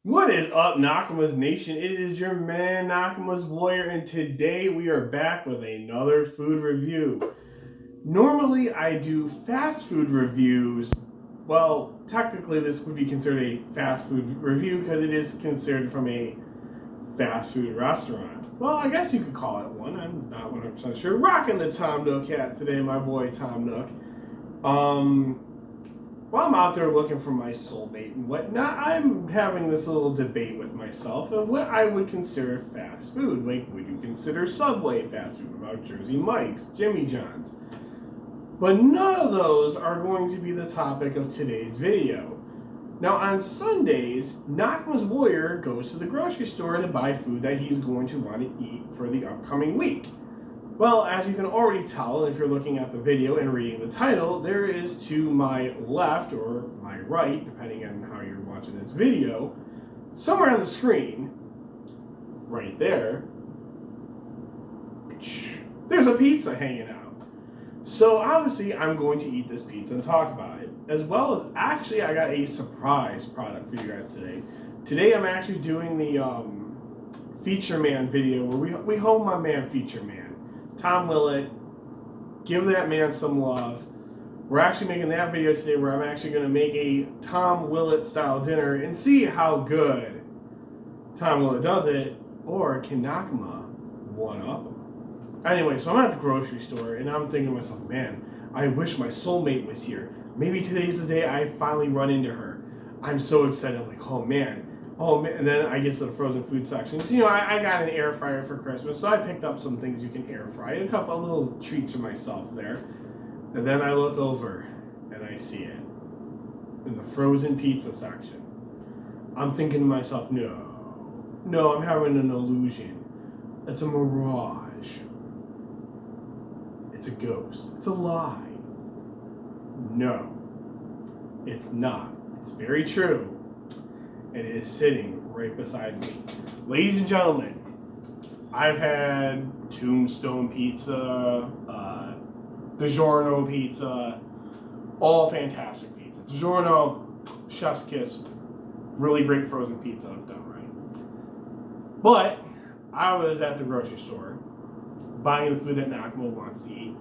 What is up, Nakamas Nation? It is your man, Nakamas Warrior, and today we are back with another food review. Normally, I do fast food reviews. Well, technically, this would be considered a fast food review because it is considered from a fast food restaurant. Well, I guess you could call it one. I'm not 100% sure. Rocking the Tom Nook hat today, my boy Tom Nook. Um, while I'm out there looking for my soulmate and whatnot, I'm having this little debate with myself of what I would consider fast food. Like, would you consider Subway fast food? What about Jersey Mike's, Jimmy John's? But none of those are going to be the topic of today's video. Now, on Sundays, Nakma's Warrior goes to the grocery store to buy food that he's going to want to eat for the upcoming week. Well, as you can already tell, if you're looking at the video and reading the title, there is to my left or my right, depending on how you're watching this video, somewhere on the screen, right there, there's a pizza hanging out. So obviously, I'm going to eat this pizza and talk about it. As well as, actually, I got a surprise product for you guys today. Today, I'm actually doing the Feature Man video where we hold my man Feature Man. Tom Willett, give that man some love. We're actually making that video today where I'm actually going to make a Tom Willett style dinner and see how good Tom Willett does it, or can Nakama one up him. Anyway, so I'm at the grocery store and I'm thinking to myself, man, I wish my soulmate was here. Maybe today's the day I finally run into her. I'm so excited. I'm like, oh man, and then I get to the frozen food section. So, I got an air fryer for Christmas, so I picked up some things you can air fry. A couple of little treats for myself there. And then I look over, and I see it. In the frozen pizza section. I'm thinking to myself, no, I'm having an illusion. It's a mirage. It's a ghost. It's a lie. No, it's not. It's very true. And it is sitting right beside me. Ladies and gentlemen, I've had Tombstone Pizza, DiGiorno Pizza, all fantastic pizza. DiGiorno, chef's kiss, really great frozen pizza I've done right. But I was at the grocery store buying the food that Nakamo wants to eat,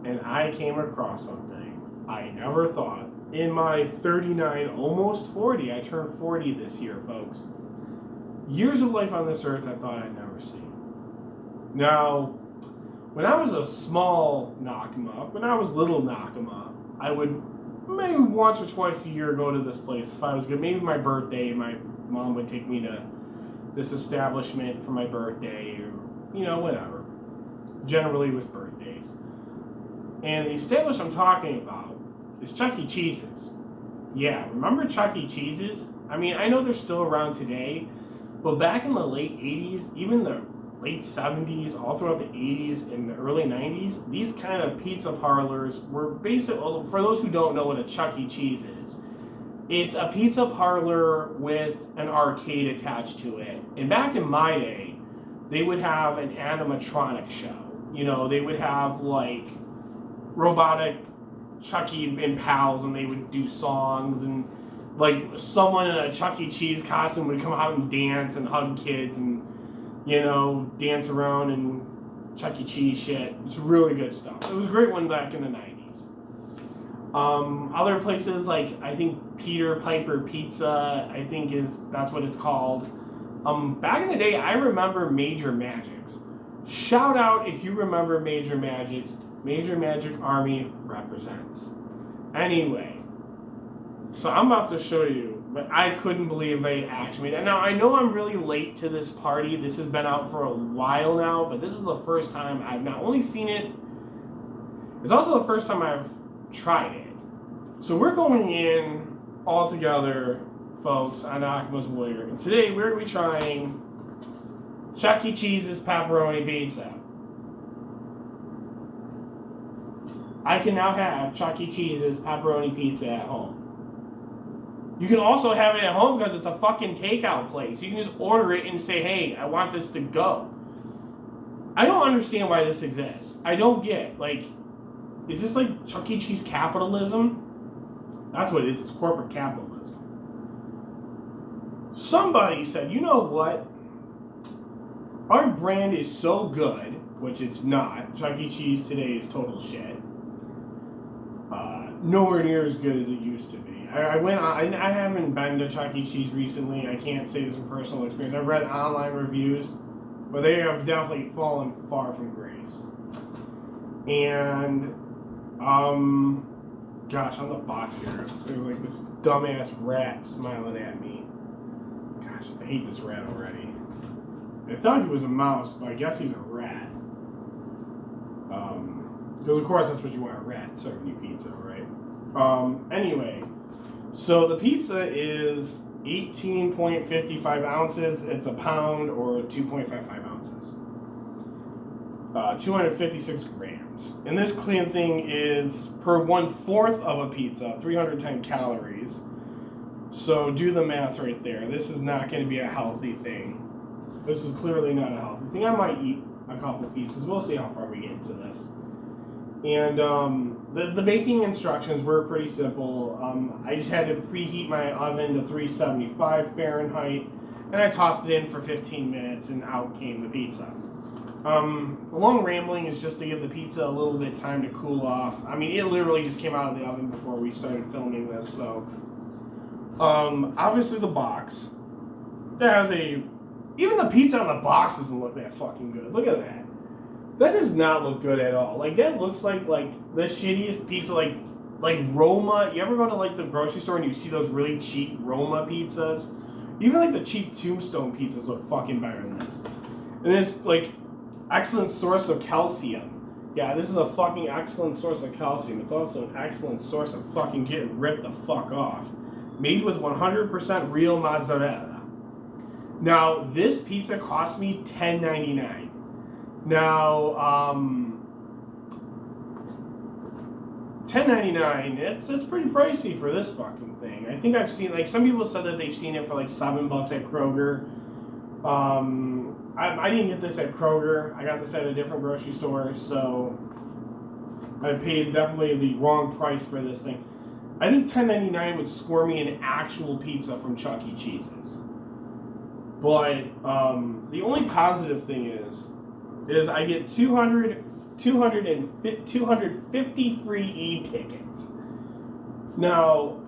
and I came across something I never thought. In my 39, almost 40, I turned 40 this year, folks. Years of life on this earth I thought I'd never see. Now, when I was a small Nakama, when I was little Nakama, I would maybe once or twice a year go to this place if I was good. Maybe my birthday, my mom would take me to this establishment for my birthday, or, whatever. Generally with birthdays. And the establishment I'm talking about is Chuck E. Cheese's. Yeah, remember Chuck E. Cheese's? I mean, I know they're still around today, but back in the late 80s, even the late 70s, all throughout the 80s and the early 90s, these kind of pizza parlors were basically, for those who don't know what a Chuck E. Cheese is, it's a pizza parlor with an arcade attached to it. And back in my day, they would have an animatronic show. They would have like robotic Chucky and pals, and they would do songs, and like someone in a Chuck E. Cheese costume would come out and dance and hug kids and dance around and Chuck E. Cheese shit. It's really good stuff. It was a great one back in the 90s. Other places like I think Peter Piper Pizza, that's what it's called. Back in the day, I remember Major Magics. Shout out if you remember Major Magics. Major Magic Army represents. Anyway, so I'm about to show you, but I couldn't believe they actually made it. Now, I know I'm really late to this party. This has been out for a while now, but this is the first time I've not only seen it, it's also the first time I've tried it. So we're going in all together, folks, on Akima's Warrior. And today we're going to be trying Chuck E. Cheese's pepperoni pizza. I can now have Chuck E. Cheese's pepperoni pizza at home. You can also have it at home because it's a fucking takeout place. You can just order it and say, hey, I want this to go. I don't understand why this exists. I don't get, is this like Chuck E. Cheese capitalism? That's what it is. It's corporate capitalism. somebody said, you know what? Our brand is so good, which it's not. Chuck E. Cheese today is total shit. Nowhere near as good as it used to be. I haven't been to Chuck E. Cheese recently. I can't say this from personal experience. I've read online reviews, but they have definitely fallen far from grace. And, gosh, on the box here, there's like this dumbass rat smiling at me. Gosh, I hate this rat already. I thought he was a mouse, but I guess he's a rat. Because of course that's what you want, a rat serving you pizza, right? Anyway, so the pizza is 18.55 ounces. It's a pound or 2.55 ounces. 256 grams. And this clean thing is per 1/4 of a pizza, 310 calories. So do the math right there. This is not going to be a healthy thing. This is clearly not a healthy thing. I might eat a couple pieces. We'll see how far we get into this. And the baking instructions were pretty simple. I just had to preheat my oven to 375 Fahrenheit, and I tossed it in for 15 minutes, and out came the pizza. The long rambling is just to give the pizza a little bit time to cool off. I mean, it literally just came out of the oven before we started filming this, so... obviously the box. That has even the pizza on the box doesn't look that fucking good. Look at that. That does not look good at all. Like, that looks like the shittiest pizza, like Roma. You ever go to, like, the grocery store and you see those really cheap Roma pizzas? Even, like, the cheap Tombstone pizzas look fucking better than this. And it's, like, excellent source of calcium. Yeah, this is a fucking excellent source of calcium. It's also an excellent source of fucking getting ripped the fuck off. Made with 100% real mozzarella. Now, this pizza cost me $10.99. Now, $10.99, it's pretty pricey for this fucking thing. I think I've seen, like, some people said that they've seen it for like $7 at Kroger. I didn't get this at Kroger. I got this at a different grocery store, so I paid definitely the wrong price for this thing. I think $10.99 would score me an actual pizza from Chuck E. Cheese's. But the only positive thing is I get 250 free e-tickets. Now,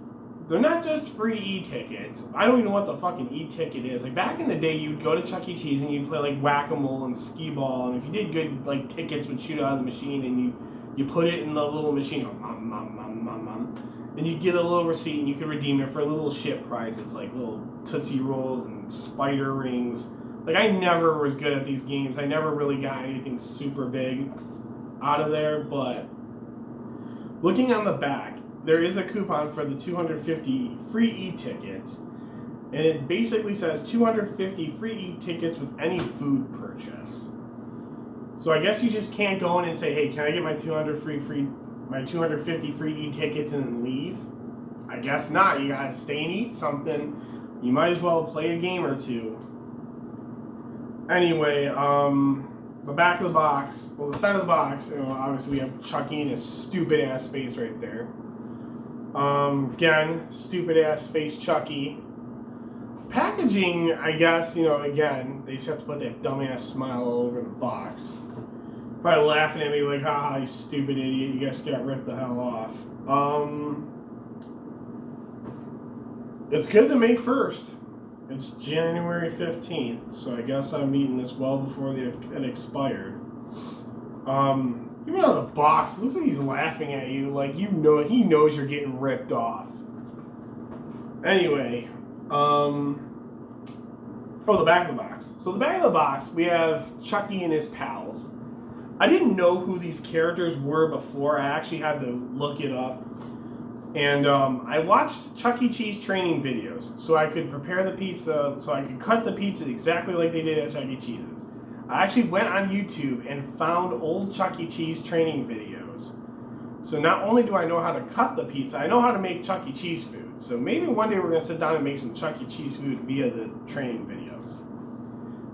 they're not just free e-tickets. I don't even know what the fucking e-ticket is. Like, back in the day, you'd go to Chuck E. Cheese and you'd play, like, whack-a-mole and skee-ball, and if you did good, like, tickets would shoot out of the machine, and you put it in the little machine, and you'd get a little receipt, and you could redeem it for little shit prizes, like little Tootsie Rolls and spider rings. Like, I never was good at these games. I never really got anything super big out of there, but looking on the back, there is a coupon for the 250 free e-tickets, and it basically says 250 free e-tickets with any food purchase. So I guess you just can't go in and say, hey, can I get my 250 free e-tickets and then leave? I guess not. You gotta stay and eat something. You might as well play a game or two. Anyway, the back of the box, well, the side of the box, you know, obviously we have Chucky and his stupid ass face right there. Again, stupid ass face Chucky. Packaging, I guess, you know, again, they just have to put that dumbass smile all over the box. Probably laughing at me like, haha, you stupid idiot, you guys got ripped the hell off. It's good to May 1st. It's January 15th, so I guess I'm eating this well before it expired. Even on the box, it looks like he's laughing at you, like, you know, he knows you're getting ripped off. Anyway, the back of the box. So the back of the box, we have Chucky and his pals. I didn't know who these characters were before. I actually had to look it up. And I watched Chuck E. Cheese training videos so I could prepare the pizza, so I could cut the pizza exactly like they did at Chuck E. Cheese's. I actually went on YouTube and found old Chuck E. Cheese training videos. So not only do I know how to cut the pizza, I know how to make Chuck E. Cheese food. So maybe one day we're going to sit down and make some Chuck E. Cheese food via the training videos.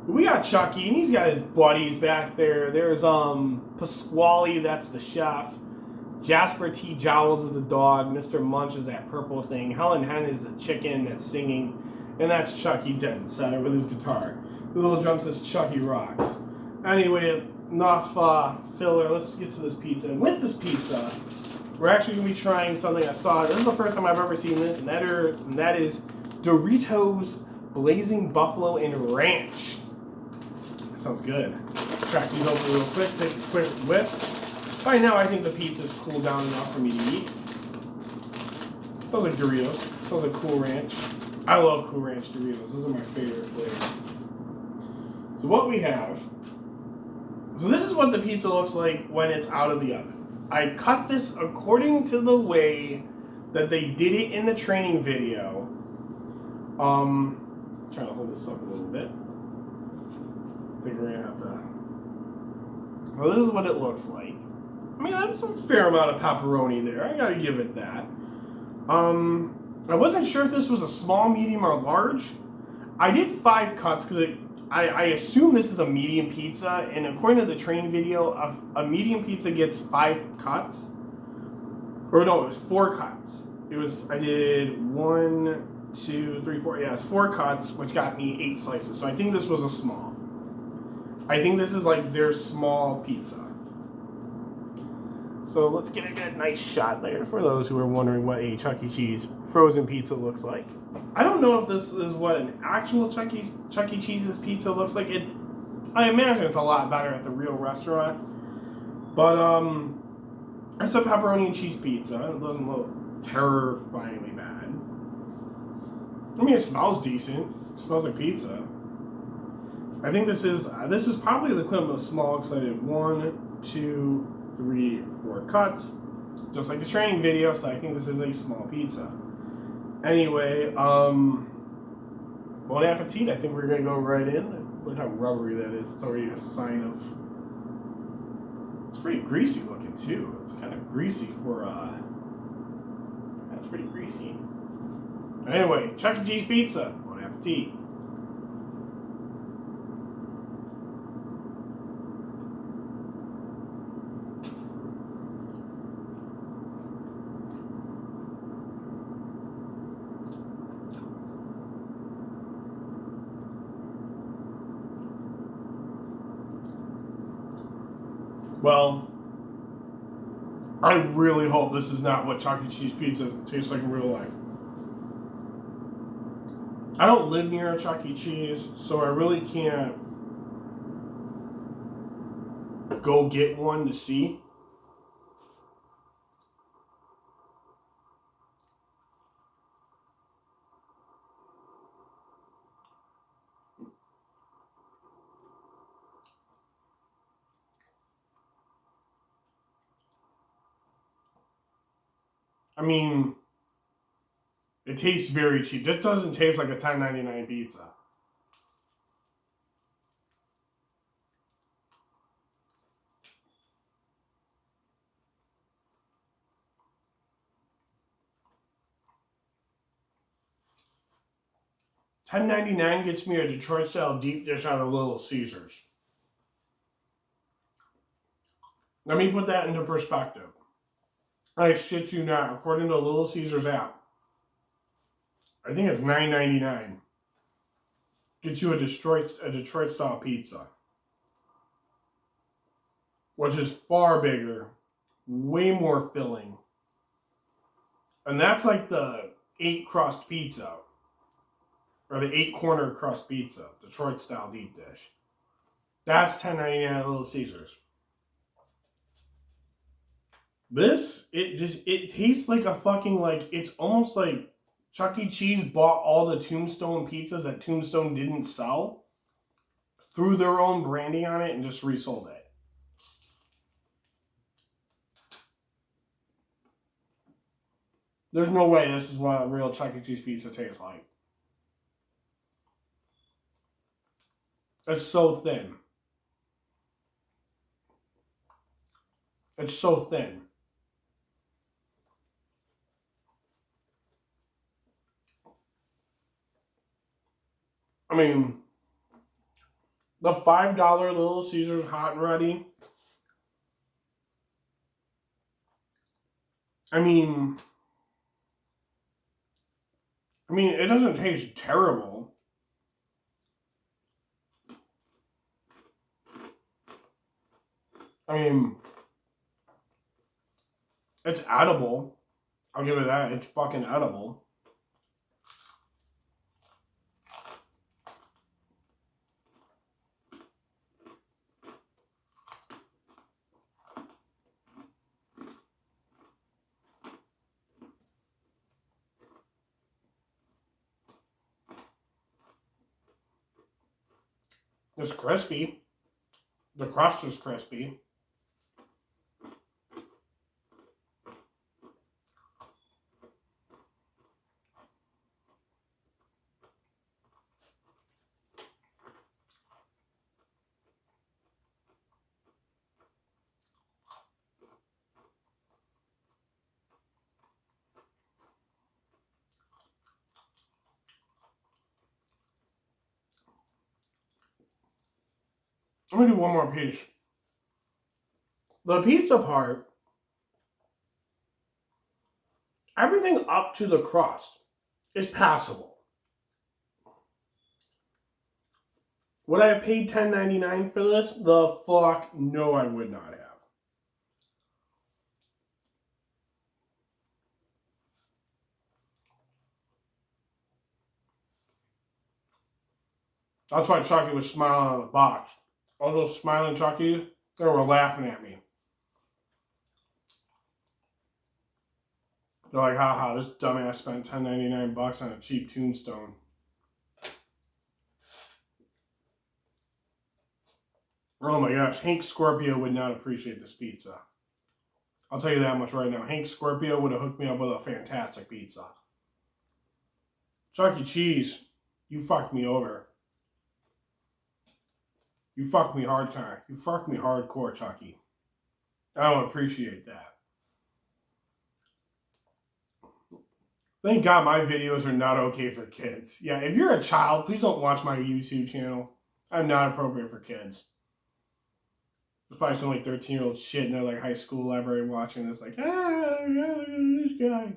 We got Chucky, and he's got his buddies back there. There's Pasquale, that's the chef. Jasper T. Jowls is the dog. Mr. Munch is that purple thing. Helen Hen is the chicken that's singing. And that's Chucky dead center with his guitar. The little drum says Chucky Rocks. Anyway, enough filler. Let's get to this pizza. And with this pizza, we're actually going to be trying something I saw. This is the first time I've ever seen this, and that is Doritos Blazing Buffalo and Ranch. That sounds good. Crack these open real quick, take a quick whip. By now, I think the pizza's cooled down enough for me to eat. Smells like Doritos. Smells like Cool Ranch. I love Cool Ranch Doritos. Those are my favorite flavors. So what we have... So this is what the pizza looks like when it's out of the oven. I cut this according to the way that they did it in the training video. Trying to hold this up a little bit. I think we're gonna have to... Well, this is what it looks like. I mean, that's a fair amount of pepperoni there. I gotta give it that. I wasn't sure if this was a small, medium, or large. I did 5 cuts because I assume this is a medium pizza, and according to the training video, a medium pizza gets 5 cuts. Or no, it was 4 cuts. I did 1, 2, 3, 4. Yeah, it's 4 cuts, which got me 8 slices. So I think this was a small. I think this is like their small pizza. So let's get a good nice shot there for those who are wondering what a Chuck E. Cheese frozen pizza looks like. I don't know if this is what an actual Chuck E. Cheese's pizza looks like. I imagine it's a lot better at the real restaurant. But it's a pepperoni and cheese pizza. It doesn't look terrifyingly bad. I mean, it smells decent. It smells like pizza. I think this is probably the equivalent of small because I did 1, 2, 3, 4 cuts, just like the training video. So I think this is a small pizza. Anyway, bon appetit. I think we're gonna go right in. Look how rubbery that is. It's already a sign of. It's pretty greasy looking too. It's kind of greasy for that's pretty greasy. Anyway, Chuck E. Cheese pizza. Bon appetit. Well, I really hope this is not what Chuck E. Cheese pizza tastes like in real life. I don't live near a Chuck E. Cheese, so I really can't go get one to see. I mean, it tastes very cheap. This doesn't taste like a $10.99 pizza. $10.99 gets me a Detroit-style deep dish out of Little Caesars. Let me put that into perspective. I shit you not. According to Little Caesars app, I think it's $9.99. Gets you a Detroit style pizza, which is far bigger, way more filling, and that's like the 8 crust pizza or the 8 corner crust pizza, Detroit style deep dish. That's $10.99 at Little Caesars. This, it tastes like a fucking, like, it's almost like Chuck E. Cheese bought all the Tombstone pizzas that Tombstone didn't sell, threw their own branding on it, and just resold it. There's no way this is what a real Chuck E. Cheese pizza tastes like. It's so thin. It's so thin. I mean, the $5 Little Caesars hot and ready. I mean, I mean, it doesn't taste terrible. I mean, it's edible. I'll give it that. It's fucking edible. It's crispy. The crust is crispy. I'm gonna do one more piece. The pizza part, everything up to the crust is passable. Would I have paid $10.99 for this? The fuck no, I would not have. That's why Chucky was smiling on the box. All those smiling Chuckies, they were laughing at me. They're like, haha, this dumbass spent $10.99 on a cheap tombstone. Oh my gosh, Hank Scorpio would not appreciate this pizza. I'll tell you that much right now. Hank Scorpio would have hooked me up with a fantastic pizza. Chuck E. Cheese, you fucked me over. You fucked me hardcore. You fucked me hardcore, Chucky. I don't appreciate that. Thank God my videos are not okay for kids. Yeah, if you're a child, please don't watch my YouTube channel. I'm not appropriate for kids. There's probably some like 13-year-old shit in their like high school library watching this like, yeah, look at this guy.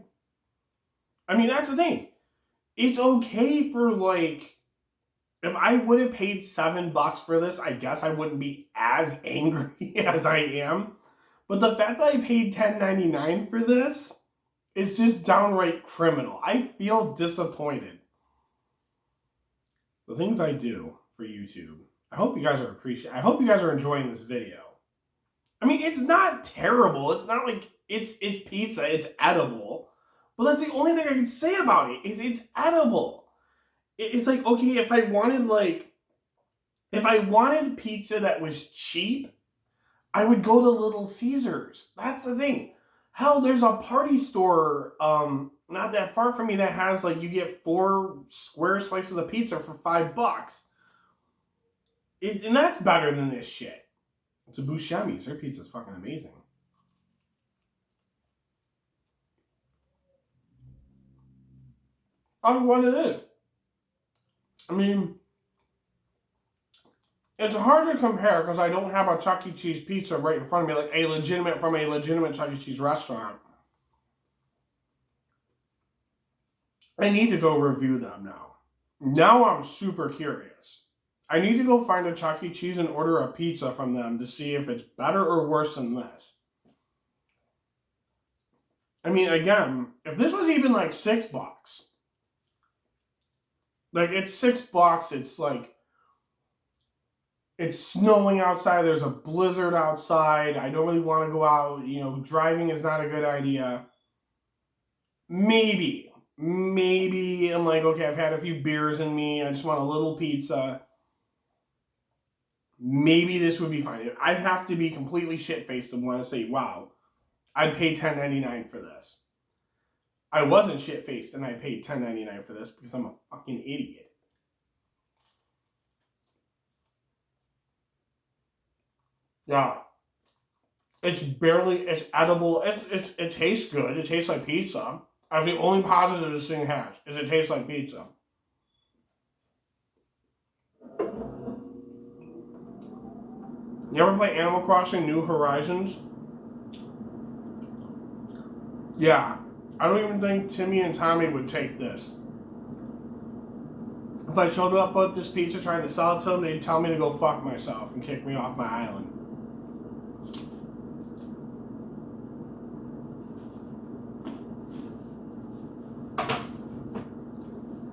I mean, that's the thing. It's okay for like, if I would have paid $7 for this, I guess I wouldn't be as angry as I am. But the fact that I paid $10.99 for this is just downright criminal. I feel disappointed. The things I do for YouTube. I hope you guys are I hope you guys are enjoying this video. I mean, it's not terrible. It's not like it's pizza. It's edible. But that's the only thing I can say about it is it's edible. It's like, okay, if I wanted pizza that was cheap, I would go to Little Caesars. That's the thing. Hell, there's a party store not that far from me that has like, you get 4 square slices of pizza for $5. And that's better than this shit. It's a Buscemi's. Their pizza's fucking amazing. That's what it is. I mean, it's hard to compare because I don't have a Chuck E. Cheese pizza right in front of me, like from a legitimate Chuck E. Cheese restaurant. I need to go review them now. Now I'm super curious. I need to go find a Chuck E. Cheese and order a pizza from them to see if it's better or worse than this. I mean, again, if this was even like $6, like it's $6, it's like, it's snowing outside, there's a blizzard outside, I don't really want to go out, driving is not a good idea. Maybe I'm like, okay, I've had a few beers in me, I just want a little pizza. Maybe this would be fine. I'd have to be completely shit-faced and want to say, wow, I'd pay $10.99 for this. I wasn't shit-faced and I paid $10.99 for this because I'm a fucking idiot. Yeah. It's edible. It tastes good. It tastes like pizza. The only positive this thing has is it tastes like pizza. You ever play Animal Crossing New Horizons? Yeah. I don't even think Timmy and Tommy would take this. if I showed up with this pizza trying to sell it to them, they'd tell me to go fuck myself and kick me off my island.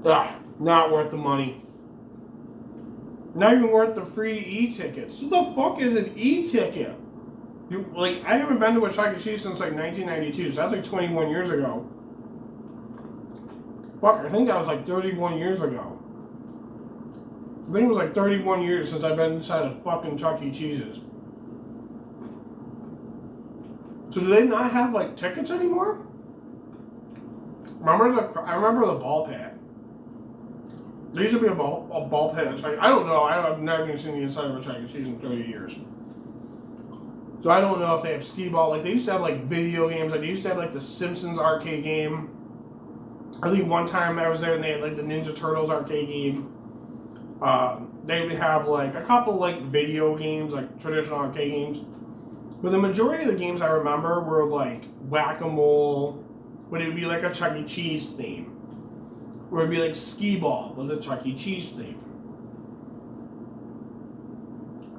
Ugh, not worth the money. Not even worth the free e-tickets. What the fuck is an e-ticket? I haven't been to a Chuck E. Cheese since like 1992, so that's like 21 years ago. Fuck, I think that was like 31 years ago. I think it was like 31 years since I've been inside of fucking Chuck E. Cheese's. So do they not have like tickets anymore? I remember the ball pit. There used to be a ball pit at Chuck E. I don't know. I've never even seen the inside of a Chuck E. Cheese in 30 years. So I don't know if they have skee ball. Like they used to have like video games. Like they used to have like the Simpsons arcade game. I think one time I was there and they had like the Ninja Turtles arcade game. They would have like a couple like video games, like traditional arcade games. But the majority of the games I remember were like Whack-A-Mole, but it would be like a Chuck E. Cheese theme. Or it would be like skee ball with a Chuck E. Cheese theme.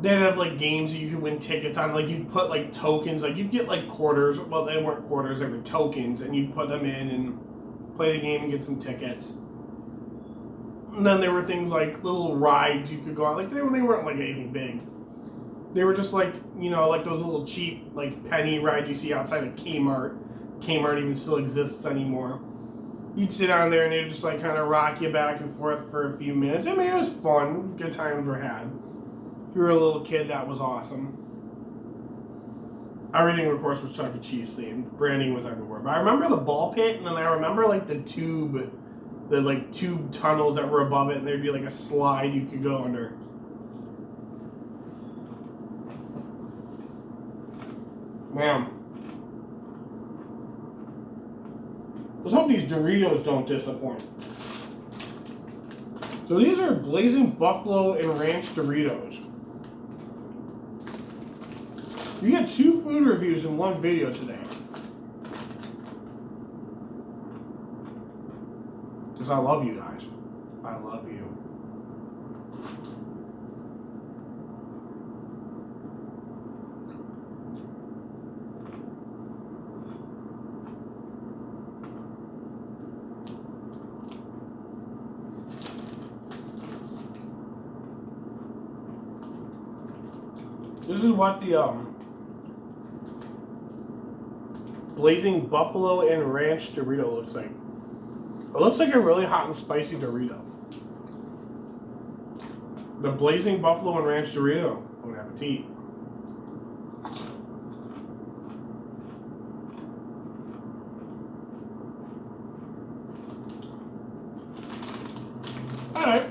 They'd have like games that you could win tickets on. Like you'd put like tokens, like you'd get like quarters. Well, they weren't quarters, they were tokens, and you'd put them in and play the game and get some tickets. And then there were things like little rides you could go on. Like they weren't like anything big. They were just like, like those little cheap like penny rides you see outside of Kmart. Kmart even still exists anymore. You'd sit on there and they'd just like kind of rock you back and forth for a few minutes. I mean, it was fun. Good times were had. If you were a little kid, that was awesome. Everything, of course, was Chuck E. Cheese themed. Branding was everywhere. But I remember the ball pit, and then I remember like the tube tunnels that were above it, and there'd be like a slide you could go under. Man. Let's hope these Doritos don't disappoint. So these are Blazing Buffalo and Ranch Doritos. You get 2 food reviews in one video today. Because I love you guys. I love you. This is what the Blazing Buffalo and Ranch Dorito looks like. It looks like a really hot and spicy Dorito. The Blazing Buffalo and Ranch Dorito. Bon appetit. Alright.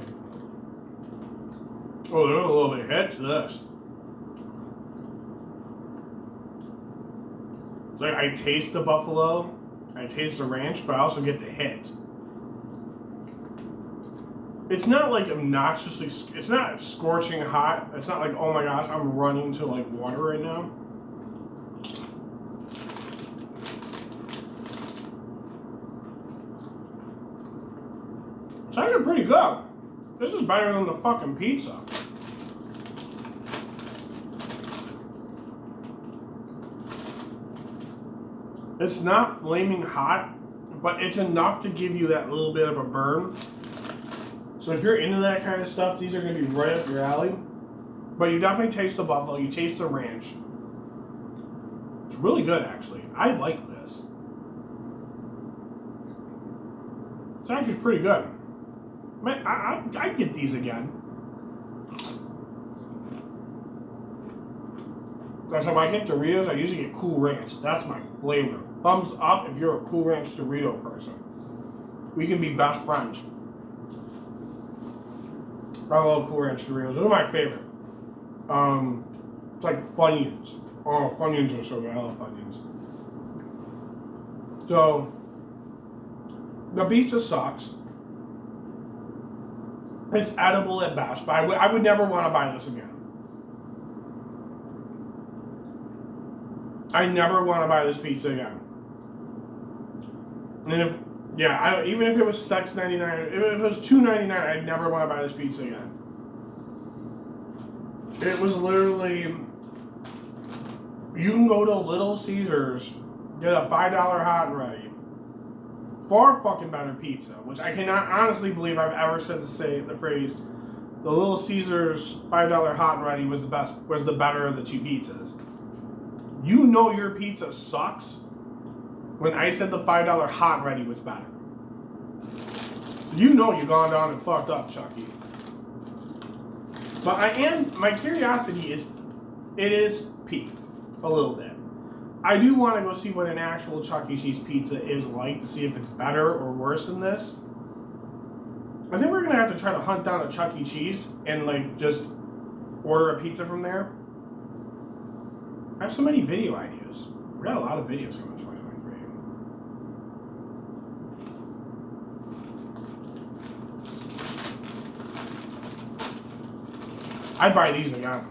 Oh, there's a little bit of head to this. Like I taste the buffalo, I taste the ranch, but I also get the hit. It's not like obnoxiously, it's not scorching hot. It's not like, oh my gosh, I'm running to like water right now. It's actually pretty good. This is better than the fucking pizza. It's not flaming hot, but it's enough to give you that little bit of a burn. So if you're into that kind of stuff, these are going to be right up your alley. But you definitely taste the buffalo, you taste the ranch. It's really good, actually. I like this. It's actually pretty good. Man, I'd get these again. That's how I get Doritos. I usually get Cool Ranch. That's my flavor. Thumbs up if you're a Cool Ranch Dorito person. We can be best friends. I love Cool Ranch Doritos. Those are my favorite. It's like Funyuns. Oh, Funyuns are so good. I love Funyuns. So, the pizza sucks. It's edible at best, but I would never want to buy this again. I never want to buy this pizza again. And if Yeah, even if it was $6.99, if it was $2.99, I'd never want to buy this pizza again. It was literally, you can go to Little Caesars, get a $5 hot and ready, far fucking better pizza, which I cannot honestly believe I've ever said the phrase, the Little Caesars $5 hot and ready was the better of the two pizzas. You know your pizza sucks when I said the $5 hot and ready was better. You know you've gone down and fucked up, Chucky. But my curiosity is piqued a little bit. I do want to go see what an actual Chuck E. Cheese pizza is like to see if it's better or worse than this. I think we're going to have to try to hunt down a Chuck E. Cheese and like just order a pizza from there. I have so many video ideas. We got a lot of videos coming in 2023. I'd buy these again.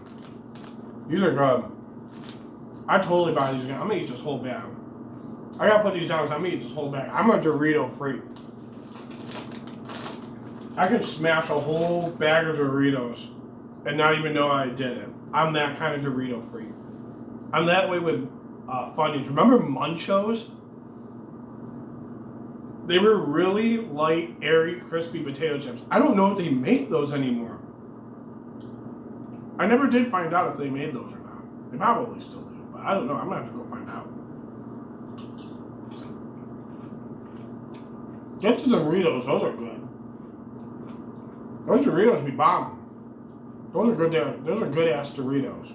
These are good. I'd totally buy these again. I'm going to eat this whole bag. I got to put these down because I'm going to eat this whole bag. I'm a Dorito freak. I could smash a whole bag of Doritos and not even know I did it. I'm that kind of Dorito freak. I'm that way with Funyuns. Remember Munchos? They were really light, airy, crispy potato chips. I don't know if they make those anymore. I never did find out if they made those or not. They probably still do, but I don't know. I'm going to have to go find out. Get to the Doritos. Those are good. Those Doritos be bomb. Those are good. Those are good ass Doritos.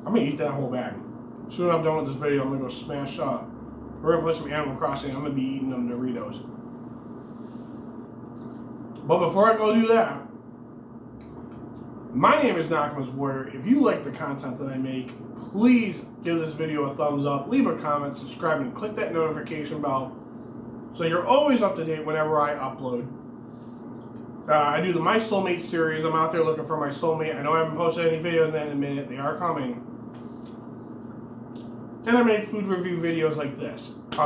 I'm gonna eat that whole bag. As soon as I'm done with this video, I'm gonna go smash up. We're gonna play some Animal Crossing. I'm gonna be eating them Doritos. But before I go do that, my name is Nakamas Warrior. If you like the content that I make, please give this video a thumbs up, leave a comment, subscribe, and click that notification bell so you're always up to date whenever I upload. I do the My Soulmate series. I'm out there looking for my soulmate. I know I haven't posted any videos in a minute. They are coming. And I make food review videos like this. If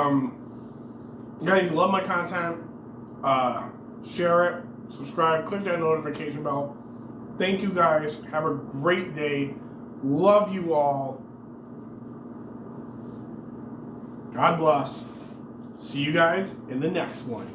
you love my content, share it, subscribe, click that notification bell. Thank you guys. Have a great day. Love you all. God bless. See you guys in the next one.